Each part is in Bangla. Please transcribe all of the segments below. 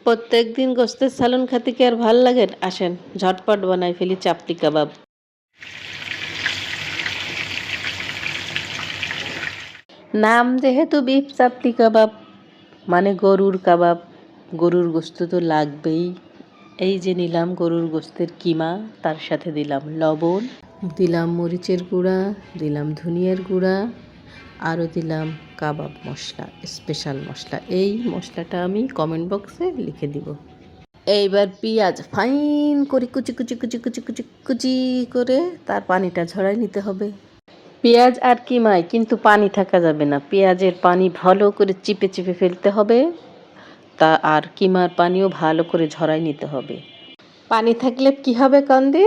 প্রত্যেকদিন গোস্তের সালন খেতে কি আর ভাল লাগে? আসেন ঝটপট বানাই ফেলি চাপটি কাবাব। নাম যেহেতু বিফ চাপটি কাবাব মানে গরুর কাবাব, গরুর গোস্ত তো লাগবেই। এই যে নিলাম গরুর গোস্তের কিমা, তার সাথে দিলাম লবণ, দিলাম মরিচের গুঁড়া, দিলাম ধনিয়ার গুঁড়া, আরও দিলাম কাবাব মশলা, স্পেশাল মশলা। এই মশলাটা আমি কমেন্ট বক্সে লিখে দিব। এইবার পেঁয়াজ ফাইন করে কুচি কুচি কুচি কুচি কুচি কুচি করে তার পানিটা ঝরাই নিতে হবে। পেঁয়াজ আর কিমায় কিন্তু পানি থাকা যাবে না, পেঁয়াজের পানি ভালো করে চিপে চিপে ফেলতে হবে, তা আর কিমার পানিও ভালো করে ঝরাই নিতে হবে। পানি থাকলে কি হবে কান্দি?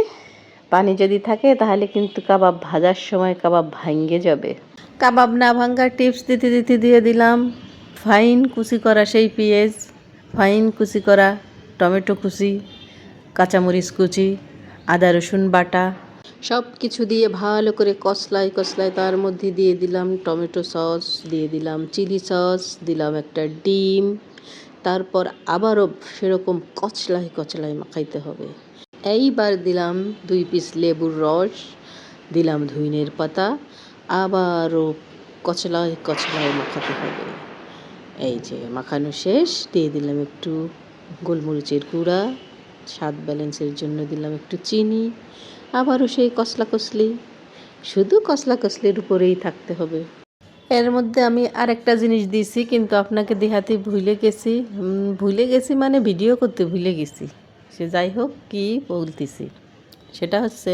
পানি যদি থাকে তাহলে কিন্তু কাবাব ভাজার সময় কাবাব ভাঙ্গে যাবে। কাবাব না ভাঙ্গার টিপস দিতে দিতে দিয়ে দিলাম ফাইন কুচি করা সেই পেঁয়াজ, ফাইন কুচি করা টমেটো কুচি, কাঁচামরিচ কুচি, আদা রসুন বাটা, সব কিছু দিয়ে ভালো করে কষলায় কষলায় তার মধ্যে দিয়ে দিলাম টমেটো সস, দিয়ে দিলাম চিলি সস, দিলাম একটা ডিম, তারপর আবারও সেরকম কচলায় কচলায় মাখাইতে হবে। এইবার দিলাম 2 পিস লেবুর রস, দিলাম ধইনের পাতা, আবারও কচলায় কচলায় মাখাতে হবে। এই যে মাখানো শেষ, দিয়ে দিলাম একটু গোলমরিচের গুঁড়া, স্বাদ ব্যালেন্সের জন্য দিলাম একটু চিনি, আবারও সেই কসলা কসলি, শুধু কসলা কসলির উপরেই থাকতে হবে। এর মধ্যে আমি আরেকটা জিনিস দিয়েছি কিন্তু আপনাকে দেখাতে ভুলে গেছি মানে ভিডিও করতে ভুলে গেছি। সে যাই হোক, কি বলতেছি সেটা হচ্ছে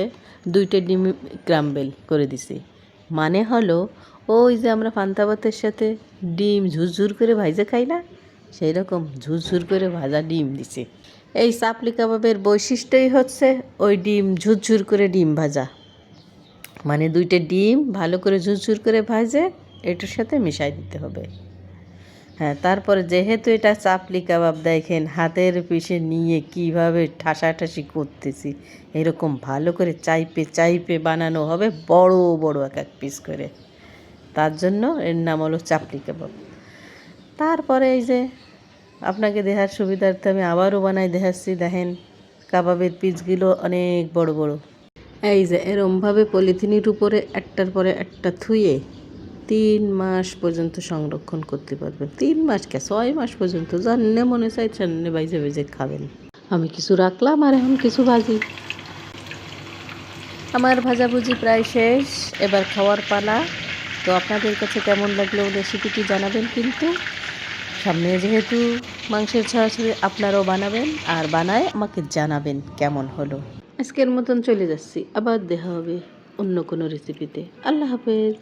2টা ডিম ক্রাম্বেল করে দিছি। মানে হলো ওই যে আমরা পান্তা ভাতের সাথে ডিম ঝুরঝুর করে ভাজা খাই না, সেই রকম ঝুরঝুর করে ভাজা ডিম দিছে। এই চাপলি কাবাবের বৈশিষ্ট্যই হচ্ছে ওই ডিম ঝুরঝুর করে ডিম ভাজা, মানে 2টা ডিম ভালো করে ঝুরঝুর করে ভাজে এটার সাথে মিশাই দিতে হবে। হ্যাঁ, তারপরে যেহেতু এটা চাপলি কাবাব, দেখেন হাতের পিষে নিয়ে কিভাবে ঠাসাঠাসি করতেছি, এরকম ভালো করে চাইপে চাইপে বানানো হবে বড় বড় এক এক পিস করে, তার জন্য এর নাম হলো চাপলি কাবাব। তারপরে এই যে আপনাকে দেখার সুবিধার্থে আমি আবারও বানাই দেখাচ্ছি। দেখেন কাবাবের পিসগুলো অনেক বড় বড়। এই যে এরমভাবে পলিথিনের উপরে একটার পরে একটা থুয়ে 3 মাস পর্যন্ত সংরক্ষণ করতে পারবেন। 3 মাস কে 6 মাস পর্যন্ত জানলে মনে চাই ছান্নে বাইজে বেজে খাবেন। আমি কিছু রাখলাম আর এখন কিছু ভাজি। আমার ভাজাভুজি প্রায় শেষ, এবার খাওয়ার পালা। তো আপনাদের কাছে কেমন লাগলো রেসিপিটি জানাবেন, কিন্তু সামনে যেহেতু মাংসের ছাড়াছাড়ি আপনারাও বানাবেন আর বানায় আমাকে জানাবেন কেমন হলো। আজকের মতন চলে যাচ্ছি, আবার দেখা হবে অন্য কোনো রেসিপিতে। আল্লাহ হাফেজ।